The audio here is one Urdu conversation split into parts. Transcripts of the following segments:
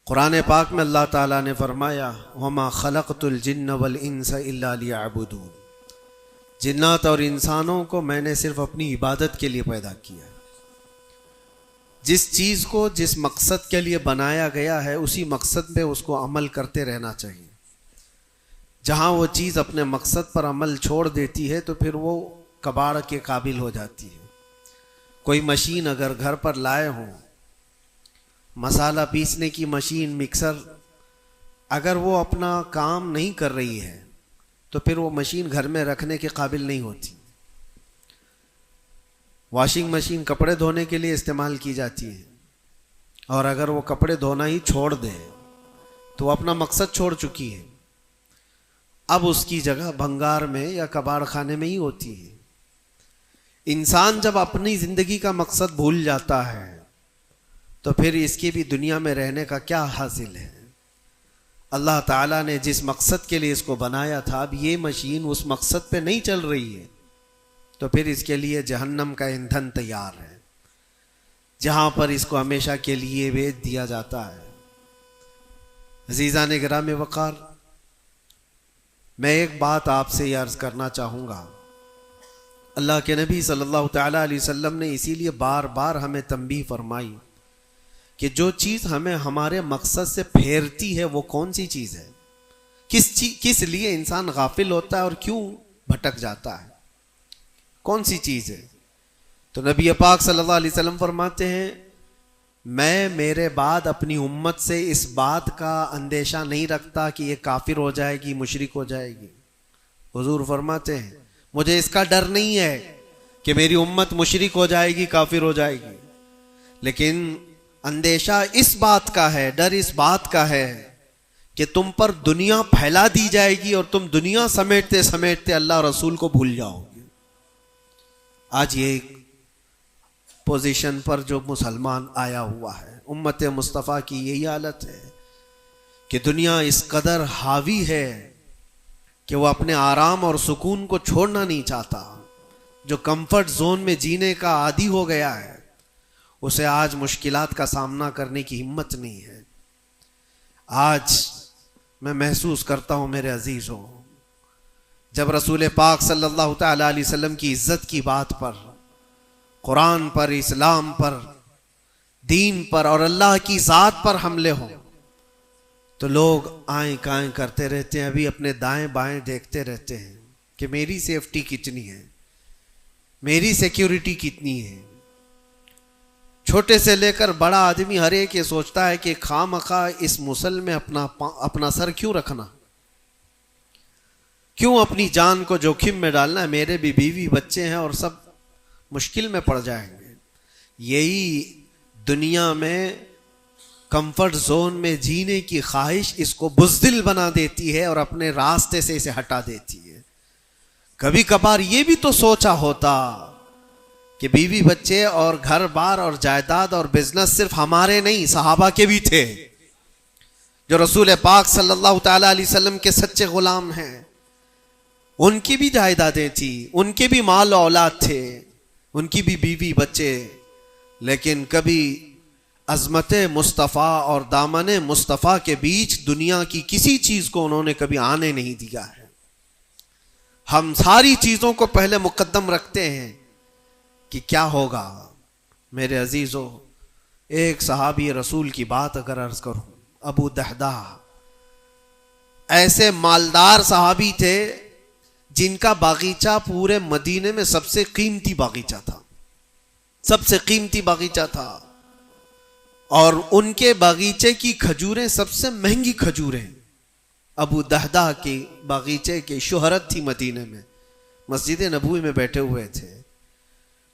قرآن پاک میں اللہ تعالیٰ نے فرمایا وَمَا خَلَقْتُ الْجِنَّ وَالْإِنسَ إِلَّا لِيَعْبُدُونِ، جنات اور انسانوں کو میں نے صرف اپنی عبادت کے لیے پیدا کیا ہے۔ جس چیز کو جس مقصد کے لیے بنایا گیا ہے اسی مقصد پہ اس کو عمل کرتے رہنا چاہیے۔ جہاں وہ چیز اپنے مقصد پر عمل چھوڑ دیتی ہے تو پھر وہ کباڑ کے قابل ہو جاتی ہے۔ کوئی مشین اگر گھر پر لائے ہوں، مسالہ پیسنے کی مشین، مکسر، اگر وہ اپنا کام نہیں کر رہی ہے تو پھر وہ مشین گھر میں رکھنے کے قابل نہیں ہوتی۔ واشنگ مشین کپڑے دھونے کے لیے استعمال کی جاتی ہے، اور اگر وہ کپڑے دھونا ہی چھوڑ دے تو وہ اپنا مقصد چھوڑ چکی ہے، اب اس کی جگہ بھنگار میں یا کباڑ خانے میں ہی ہوتی ہے۔ انسان جب اپنی زندگی کا مقصد بھول جاتا ہے تو پھر اس کی بھی دنیا میں رہنے کا کیا حاصل ہے؟ اللہ تعالیٰ نے جس مقصد کے لیے اس کو بنایا تھا، اب یہ مشین اس مقصد پہ نہیں چل رہی ہے تو پھر اس کے لیے جہنم کا ایندھن تیار ہے، جہاں پر اس کو ہمیشہ کے لیے بیچ دیا جاتا ہے۔ عزیزان گرامی وقار، میں ایک بات آپ سے عرض کرنا چاہوں گا۔ اللہ کے نبی صلی اللہ تعالیٰ علیہ وسلم نے اسی لیے بار بار ہمیں تنبیہ فرمائی کہ جو چیز ہمیں ہمارے مقصد سے پھیرتی ہے وہ کون سی چیز ہے، کس لیے انسان غافل ہوتا ہے اور کیوں بھٹک جاتا ہے، کون سی چیز ہے؟ تو نبی پاک صلی اللہ علیہ وسلم فرماتے ہیں میں میرے بعد اپنی امت سے اس بات کا اندیشہ نہیں رکھتا کہ یہ کافر ہو جائے گی، مشرک ہو جائے گی۔ حضور فرماتے ہیں مجھے اس کا ڈر نہیں ہے کہ میری امت مشرک ہو جائے گی، کافر ہو جائے گی، لیکن اندیشہ اس بات کا ہے، ڈر اس بات کا ہے کہ تم پر دنیا پھیلا دی جائے گی اور تم دنیا سمیٹتے سمیٹتے اللہ رسول کو بھول جاؤ گے۔ آج یہ پوزیشن پر جو مسلمان آیا ہوا ہے، امت مصطفیٰ کی یہی حالت ہے کہ دنیا اس قدر حاوی ہے کہ وہ اپنے آرام اور سکون کو چھوڑنا نہیں چاہتا۔ جو کمفرٹ زون میں جینے کا عادی ہو گیا ہے اسے آج مشکلات کا سامنا کرنے کی ہمت نہیں ہے۔ آج میں محسوس کرتا ہوں میرے عزیزوں، جب رسول پاک صلی اللہ تعالی علیہ وسلم کی عزت کی بات پر، قرآن پر، اسلام پر، دین پر اور اللہ کی ذات پر حملے ہوں تو لوگ آئیں کائیں کرتے رہتے ہیں، ابھی اپنے دائیں بائیں دیکھتے رہتے ہیں کہ میری سیفٹی کتنی ہے، میری سیکیورٹی کتنی ہے۔ چھوٹے سے لے کر بڑا آدمی ہر ایک یہ سوچتا ہے کہ خواہ اس مسل میں اپنا سر کیوں رکھنا، کیوں اپنی جان کو جوخم میں ڈالنا ہے، میرے بھی بیوی بچے ہیں اور سب مشکل میں پڑ جائیں گے۔ یہی دنیا میں کمفرٹ زون میں جینے کی خواہش اس کو بزدل بنا دیتی ہے اور اپنے راستے سے اسے ہٹا دیتی ہے۔ کبھی کبھار یہ بھی تو سوچا ہوتا کہ بیوی بچے اور گھر بار اور جائیداد اور بزنس صرف ہمارے نہیں، صحابہ کے بھی تھے جو رسول پاک صلی اللہ تعالی علیہ وسلم کے سچے غلام ہیں، ان کی بھی جائیدادیں تھیں، ان کے بھی مال و اولاد تھے، ان کی بھی بیوی بچے، لیکن کبھی عظمت مصطفیٰ اور دامن مصطفیٰ کے بیچ دنیا کی کسی چیز کو انہوں نے کبھی آنے نہیں دیا ہے۔ ہم ساری چیزوں کو پہلے مقدم رکھتے ہیں کہ کیا ہوگا۔ میرے عزیزو، ایک صحابی رسول کی بات اگر عرض کروں، ابو دحدہ، ایسے مالدار صحابی تھے جن کا باغیچہ پورے مدینے میں سب سے قیمتی باغیچہ تھا، سب سے قیمتی باغیچہ تھا، اور ان کے باغیچے کی کھجوریں سب سے مہنگی کھجوریں۔ ابو دحدہ کے باغیچے کی شہرت تھی مدینے میں، مسجد نبوی میں بیٹھے ہوئے تھے۔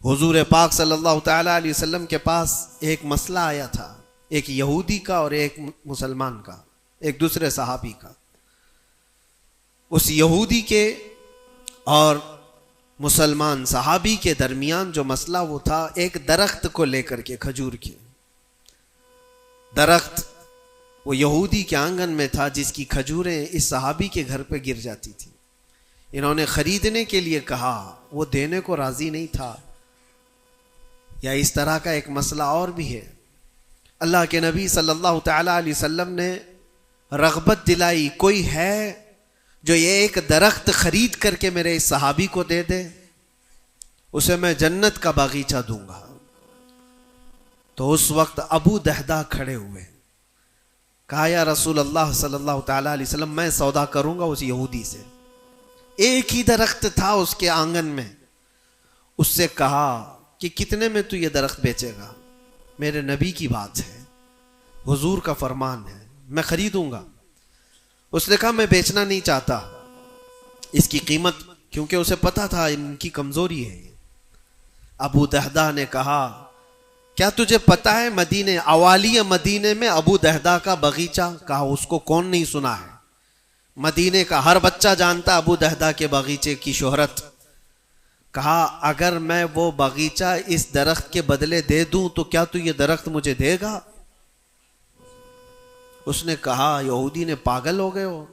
حضور پاک صلی اللہ تعالی علیہ وسلم کے پاس ایک مسئلہ آیا تھا، ایک یہودی کا اور ایک مسلمان کا، ایک دوسرے صحابی کا۔ اس یہودی کے اور مسلمان صحابی کے درمیان جو مسئلہ وہ تھا ایک درخت کو لے کر کے، کھجور کے درخت وہ یہودی کے آنگن میں تھا جس کی کھجوریں اس صحابی کے گھر پہ گر جاتی تھی۔ انہوں نے خریدنے کے لیے کہا، وہ دینے کو راضی نہیں تھا۔ یا اس طرح کا ایک مسئلہ اور بھی ہے، اللہ کے نبی صلی اللہ تعالیٰ علیہ وسلم نے رغبت دلائی، کوئی ہے جو یہ ایک درخت خرید کر کے میرے اس صحابی کو دے دے، اسے میں جنت کا باغیچہ دوں گا۔ تو اس وقت ابو دہدہ کھڑے ہوئے، کہا یا رسول اللہ صلی اللہ تعالیٰ علیہ وسلم، میں سودا کروں گا اس یہودی سے۔ ایک ہی درخت تھا اس کے آنگن میں، اس سے کہا کہ کتنے میں تو یہ درخت بیچے گا؟ میرے نبی کی بات ہے، حضور کا فرمان ہے، میں خریدوں گا۔ اس نے کہا میں بیچنا نہیں چاہتا اس کی قیمت، کیونکہ اسے پتا تھا ان کی کمزوری ہے۔ ابو دہدہ نے کہا کیا تجھے پتا ہے مدینے اوالی مدینے میں ابو دہدہ کا باغیچہ؟ کہا اس کو کون نہیں سنا ہے، مدینے کا ہر بچہ جانتا ابو دہدہ کے باغیچے کی شہرت۔ کہا اگر میں وہ باغیچہ اس درخت کے بدلے دے دوں تو کیا تو یہ درخت مجھے دے گا؟ اس نے کہا یہودی نے پاگل ہو گئے ہو،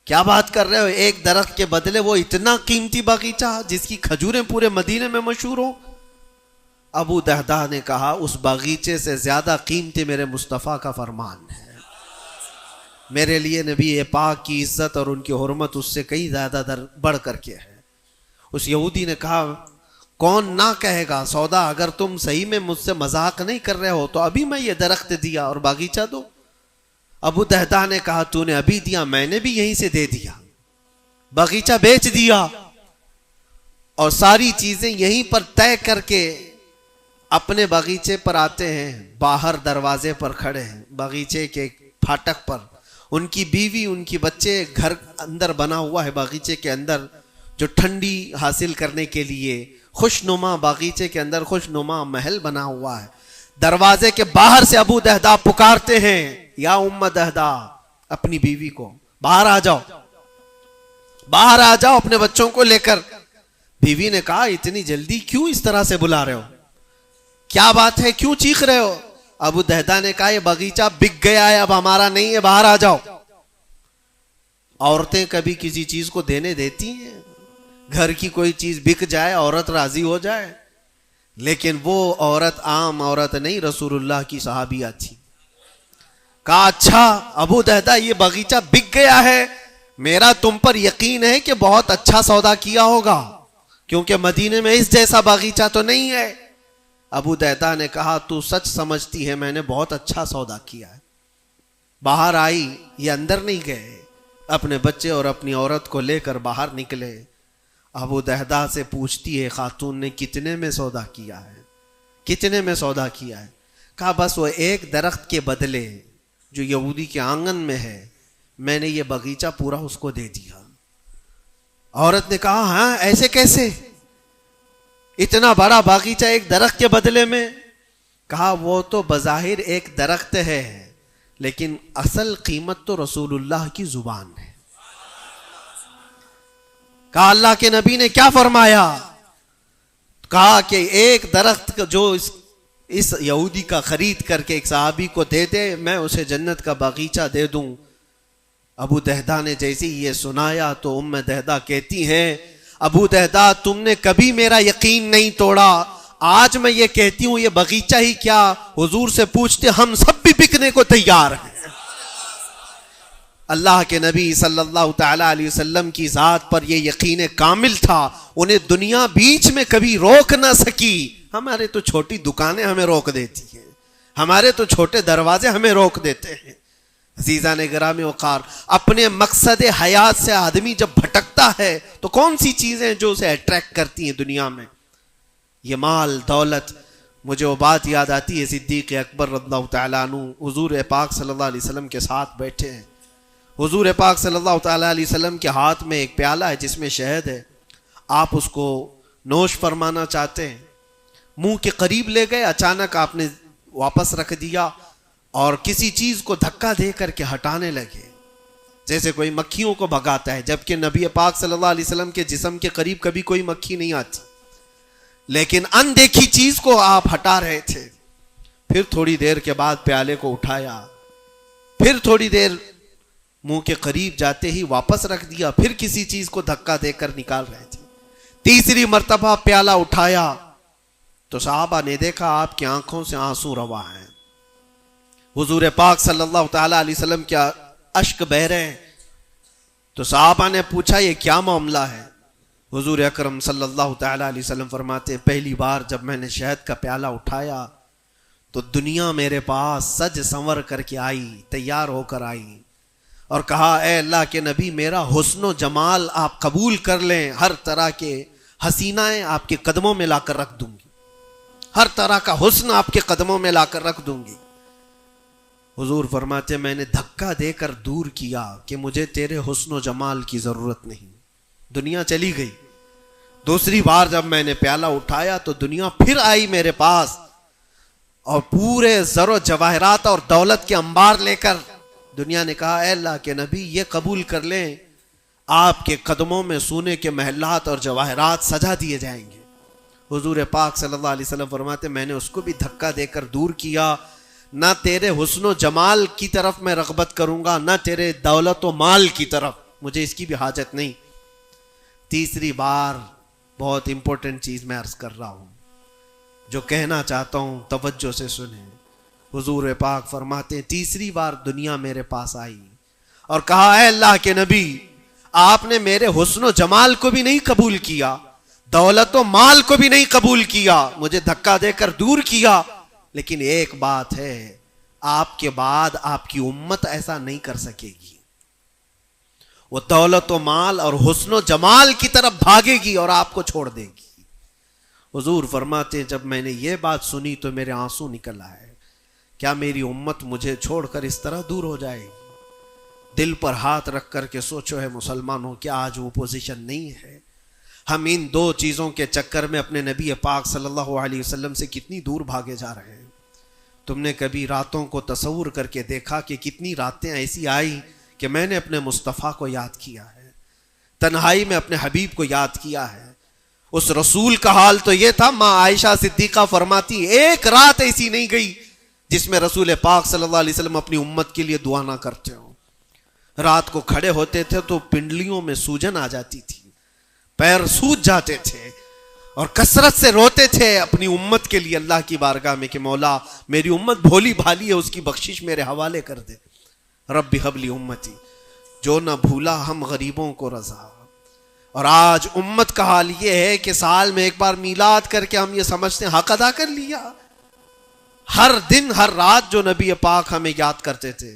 کیا بات کر رہے ہو؟ ایک درخت کے بدلے وہ اتنا قیمتی باغیچہ جس کی کھجوریں پورے مدینے میں مشہور ہوں؟ ابو دہدہ نے کہا اس باغیچے سے زیادہ قیمتی میرے مصطفیٰ کا فرمان ہے، میرے لیے نبی پاک کی عزت اور ان کی حرمت اس سے کئی زیادہ بڑھ کر کے ہے۔ اس یہودی نے کہا کون نہ کہے گا سودا، اگر تم صحیح میں مجھ سے مذاق نہیں کر رہے ہو تو ابھی میں یہ درخت دیا اور باغیچہ دو۔ ابو دہدہ نے کہا تو نے ابھی دیا، میں نے بھی یہیں سے دے دیا، باغیچہ بیچ دیا اور ساری چیزیں یہیں پر طے کر کے اپنے باغیچے پر آتے ہیں۔ باہر دروازے پر کھڑے ہیں باغیچے کے پھاٹک پر، ان کی بیوی ان کی بچے، گھر اندر بنا ہوا ہے باغیچے کے اندر جو ٹھنڈی حاصل کرنے کے لیے خوش نما، باغیچے کے اندر خوش نما محل بنا ہوا ہے۔ دروازے کے باہر سے ابو دہدہ پکارتے ہیں یا ام دہدہ اپنی بیوی کو، باہر آ جاؤ، باہر آ جاؤ اپنے بچوں کو لے کر۔ بیوی نے کہا اتنی جلدی کیوں اس طرح سے بلا رہے ہو، کیا بات ہے، کیوں چیخ رہے ہو؟ ابو دہدہ نے کہا یہ باغیچہ بک گیا ہے، اب ہمارا نہیں ہے، باہر آ جاؤ۔ عورتیں کبھی کسی چیز کو دینے دیتی ہیں؟ گھر کی کوئی چیز بک جائے عورت راضی ہو جائے، لیکن وہ عورت عام عورت نہیں، رسول اللہ کی صحابیہ تھی۔ کہا اچھا ابو دہدہ یہ باغیچہ بک گیا ہے، میرا تم پر یقین ہے کہ بہت اچھا سودا کیا ہوگا، کیونکہ مدینے میں اس جیسا باغیچہ تو نہیں ہے۔ ابو دہدہ نے کہا تو سچ سمجھتی ہے میں نے بہت اچھا سودا کیا ہے۔ باہر آئی، یہ اندر نہیں گئے، اپنے بچے اور اپنی عورت کو لے کر باہر نکلے۔ ابو دہدہ سے پوچھتی ہے خاتون نے کتنے میں سودا کیا ہے، کتنے میں سودا کیا ہے؟ کہا بس وہ ایک درخت کے بدلے جو یہودی کے آنگن میں ہے میں نے یہ باغیچہ پورا اس کو دے دیا۔ عورت نے کہا ہاں ایسے کیسے، اتنا بڑا باغیچہ ایک درخت کے بدلے میں؟ کہا وہ تو بظاہر ایک درخت ہے لیکن اصل قیمت تو رسول اللہ کی زبان ہے۔ کہا اللہ کے نبی نے کیا فرمایا؟ کہا کہ ایک درخت جو اس یہودی کا خرید کر کے ایک صحابی کو دے دے میں اسے جنت کا باغیچہ دے دوں۔ ابو دہدہ نے جیسے یہ سنایا تو ام دہدہ کہتی ہیں ابو دہدہ تم نے کبھی میرا یقین نہیں توڑا، آج میں یہ کہتی ہوں یہ باغیچہ ہی کیا حضور سے پوچھتے ہم سب بھی بکنے کو تیار ہیں۔ اللہ کے نبی صلی اللہ تعالیٰ علیہ وسلم کی ذات پر یہ یقین کامل تھا، انہیں دنیا بیچ میں کبھی روک نہ سکی۔ ہمارے تو چھوٹی دکانیں ہمیں روک دیتی ہیں، ہمارے تو چھوٹے دروازے ہمیں روک دیتے ہیں۔ عزیزان گرامی وقار، اپنے مقصد حیات سے آدمی جب بھٹکتا ہے تو کون سی چیزیں جو اسے اٹریکٹ کرتی ہیں دنیا میں؟ یہ مال دولت۔ مجھے وہ بات یاد آتی ہے صدیق اکبر رضی اللہ تعالیٰ عنہ حضور پاک صلی اللہ علیہ وسلم کے ساتھ بیٹھے ہیں، حضور پاک صلی اللہ تعالیٰ علیہ وسلم کے ہاتھ میں ایک پیالہ ہے جس میں شہد ہے، آپ اس کو نوش فرمانا چاہتے ہیں، منہ کے قریب لے گئے، اچانک آپ نے واپس رکھ دیا اور کسی چیز کو دھکا دے کر کے ہٹانے لگے جیسے کوئی مکھیوں کو بھگاتا ہے، جبکہ نبی پاک صلی اللہ علیہ وسلم کے جسم کے قریب کبھی کوئی مکھی نہیں آتی، لیکن اندیکھی چیز کو آپ ہٹا رہے تھے۔ پھر تھوڑی دیر کے بعد پیالے کو اٹھایا، پھر تھوڑی دیر منہ کے قریب جاتے ہی واپس رکھ دیا، پھر کسی چیز کو دھکا دے کر نکال رہے تھے، تیسری مرتبہ پیالہ اٹھایا تو صحابہ نے دیکھا آپ کی آنکھوں سے آنسو روا ہیں، حضور پاک صلی اللہ تعالی علیہ وسلم کیا اشک بہ رہے ہیں. تو صحابہ نے پوچھا یہ کیا معاملہ ہے؟ حضور اکرم صلی اللہ تعالی علیہ وسلم فرماتے پہلی بار جب میں نے شہد کا پیالہ اٹھایا تو دنیا میرے پاس سج سنور کر کے آئی، تیار ہو کر آئی اور کہا اے اللہ کے نبی میرا حسن و جمال آپ قبول کر لیں، ہر طرح کے حسینائیں آپ کے قدموں میں لا کر رکھ دوں گی، ہر طرح کا حسن آپ کے قدموں میں لا کر رکھ دوں گی. حضور فرماتے میں نے دھکا دے کر دور کیا کہ مجھے تیرے حسن و جمال کی ضرورت نہیں. دنیا چلی گئی. دوسری بار جب میں نے پیالہ اٹھایا تو دنیا پھر آئی میرے پاس اور پورے زر و جواہرات اور دولت کے انبار لے کر. دنیا نے کہا اے اللہ کے نبی یہ قبول کر لیں، آپ کے قدموں میں سونے کے محلات اور جواہرات سجا دیے جائیں گے. حضور پاک صلی اللہ علیہ وسلم فرماتے میں نے اس کو بھی دھکا دے کر دور کیا. نہ تیرے حسن و جمال کی طرف میں رغبت کروں گا، نہ تیرے دولت و مال کی طرف، مجھے اس کی بھی حاجت نہیں. تیسری بار بہت امپورٹنٹ چیز میں عرض کر رہا ہوں، جو کہنا چاہتا ہوں توجہ سے سنیں. حضور پاک فرماتے تیسری بار دنیا میرے پاس آئی اور کہا اے اللہ کے نبی آپ نے میرے حسن و جمال کو بھی نہیں قبول کیا، دولت و مال کو بھی نہیں قبول کیا، مجھے دھکا دے کر دور کیا، لیکن ایک بات ہے آپ کے بعد آپ کی امت ایسا نہیں کر سکے گی. وہ دولت و مال اور حسن و جمال کی طرف بھاگے گی اور آپ کو چھوڑ دے گی. حضور فرماتے جب میں نے یہ بات سنی تو میرے آنسو نکل آئے. کیا میری امت مجھے چھوڑ کر اس طرح دور ہو جائے گی؟ دل پر ہاتھ رکھ کر کے سوچو ہے مسلمانوں، کیا آج وہ پوزیشن نہیں ہے؟ ہم ان دو چیزوں کے چکر میں اپنے نبی پاک صلی اللہ علیہ وسلم سے کتنی دور بھاگے جا رہے ہیں. تم نے کبھی راتوں کو تصور کر کے دیکھا کہ کتنی راتیں ایسی آئی کہ میں نے اپنے مصطفیٰ کو یاد کیا ہے، تنہائی میں اپنے حبیب کو یاد کیا ہے. اس رسول کا حال تو یہ تھا، ماں عائشہ صدیقہ فرماتی ایک رات ایسی نہیں گئی جس میں رسول پاک صلی اللہ علیہ وسلم اپنی امت کے لیے دعا نہ کرتے ہوں. رات کو کھڑے ہوتے تھے تو پنڈلیوں میں سوجن آ جاتی تھی، پیر سوج جاتے تھے اور کثرت سے روتے تھے اپنی امت کے لیے اللہ کی بارگاہ میں کہ مولا میری امت بھولی بھالی ہے، اس کی بخشش میرے حوالے کر دے. رب ہب لی امتی، جو نہ بھولا ہم غریبوں کو رضا. اور آج امت کا حال یہ ہے کہ سال میں ایک بار میلاد کر کے ہم یہ سمجھتے ہیں حق ادا کر لیا. ہر دن ہر رات جو نبی پاک ہمیں یاد کرتے تھے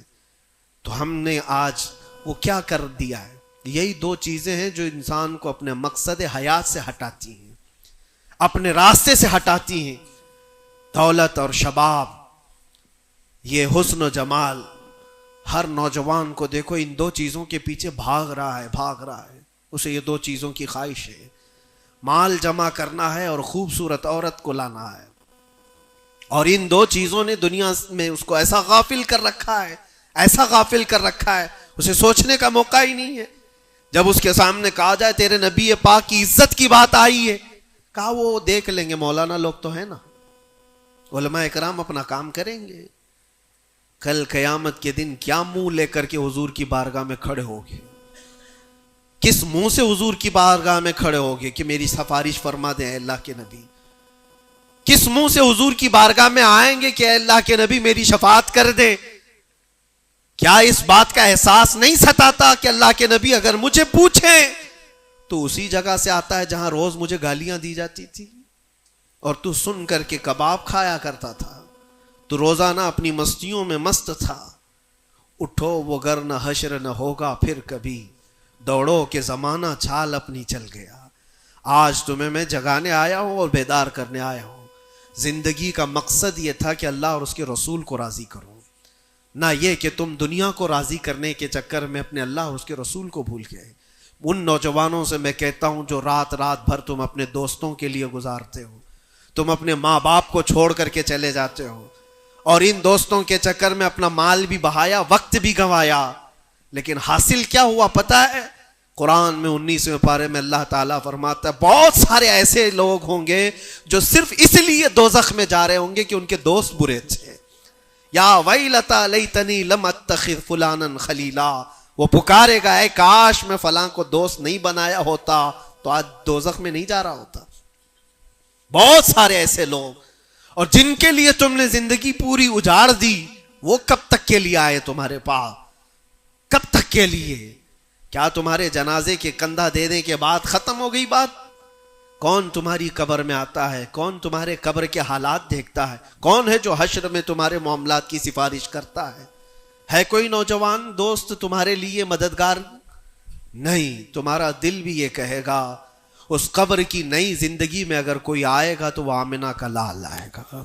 تو ہم نے آج وہ کیا کر دیا ہے؟ یہی دو چیزیں ہیں جو انسان کو اپنے مقصد حیات سے ہٹاتی ہیں، اپنے راستے سے ہٹاتی ہیں. دولت اور شباب، یہ حسن و جمال. ہر نوجوان کو دیکھو ان دو چیزوں کے پیچھے بھاگ رہا ہے. اسے یہ دو چیزوں کی خواہش ہے، مال جمع کرنا ہے اور خوبصورت عورت کو لانا ہے. اور ان دو چیزوں نے دنیا میں اس کو ایسا غافل کر رکھا ہے، اسے سوچنے کا موقع ہی نہیں ہے. جب اس کے سامنے کہا جائے تیرے نبی پاک کی عزت کی بات آئی ہے، کہا وہ دیکھ لیں گے، مولانا لوگ تو ہیں نا، علماء اکرام اپنا کام کریں گے. کل قیامت کے دن کیا منہ لے کر کے حضور کی بارگاہ میں کھڑے ہوگے؟ کس منہ سے حضور کی بارگاہ میں کھڑے ہوگے کہ میری سفارش فرما دیں اے اللہ کے نبی؟ کس منہ سے حضور کی بارگاہ میں آئیں گے کہ اے اللہ کے نبی میری شفاعت کر دیں؟ کیا اس بات کا احساس نہیں ستاتا کہ اللہ کے نبی اگر مجھے پوچھیں تو اسی جگہ سے آتا ہے جہاں روز مجھے گالیاں دی جاتی تھی اور تو سن کر کے کباب کھایا کرتا تھا، تو روزانہ اپنی مستیوں میں مست تھا. اٹھو وہ گر نہ حشر نہ ہوگا پھر کبھی، دوڑو کہ زمانہ چھال اپنی چل گیا. آج تمہیں میں جگانے آیا ہوں اور بیدار کرنے آیا ہوں. زندگی کا مقصد یہ تھا کہ اللہ اور اس کے رسول کو راضی کرو، نہ یہ کہ تم دنیا کو راضی کرنے کے چکر میں اپنے اللہ اور اس کے رسول کو بھول گئے. ان نوجوانوں سے میں کہتا ہوں جو رات بھر تم اپنے دوستوں کے لیے گزارتے ہو، تم اپنے ماں باپ کو چھوڑ کر کے چلے جاتے ہو اور ان دوستوں کے چکر میں اپنا مال بھی بہایا، وقت بھی گنوایا، لیکن حاصل کیا ہوا پتہ ہے؟ قرآن میں 19ویں پارے میں اللہ تعالیٰ فرماتا ہے بہت سارے ایسے لوگ ہوں گے جو صرف اس لیے دوزخ میں جا رہے ہوں گے کہ ان کے دوست برے تھے. یا ویلتا لیتنی لم اتخذ فلانا خلیلا، وہ پکارے گا اے کاش میں فلاں کو دوست نہیں بنایا ہوتا تو آج دوزخ میں نہیں جا رہا ہوتا. بہت سارے ایسے لوگ، اور جن کے لیے تم نے زندگی پوری اجاڑ دی، وہ کب تک کے لیے آئے تمہارے پاس؟ کب تک کے لیے؟ کیا تمہارے جنازے کے کندھا دینے کے بعد ختم ہو گئی بات؟ کون تمہاری قبر میں آتا ہے؟ کون تمہارے قبر کے حالات دیکھتا ہے؟ کون ہے جو حشر میں تمہارے معاملات کی سفارش کرتا ہے؟ ہے کوئی نوجوان دوست تمہارے لیے مددگار؟ نہیں. تمہارا دل بھی یہ کہے گا اس قبر کی نئی زندگی میں اگر کوئی آئے گا تو وہ آمنہ کا لال آئے گا.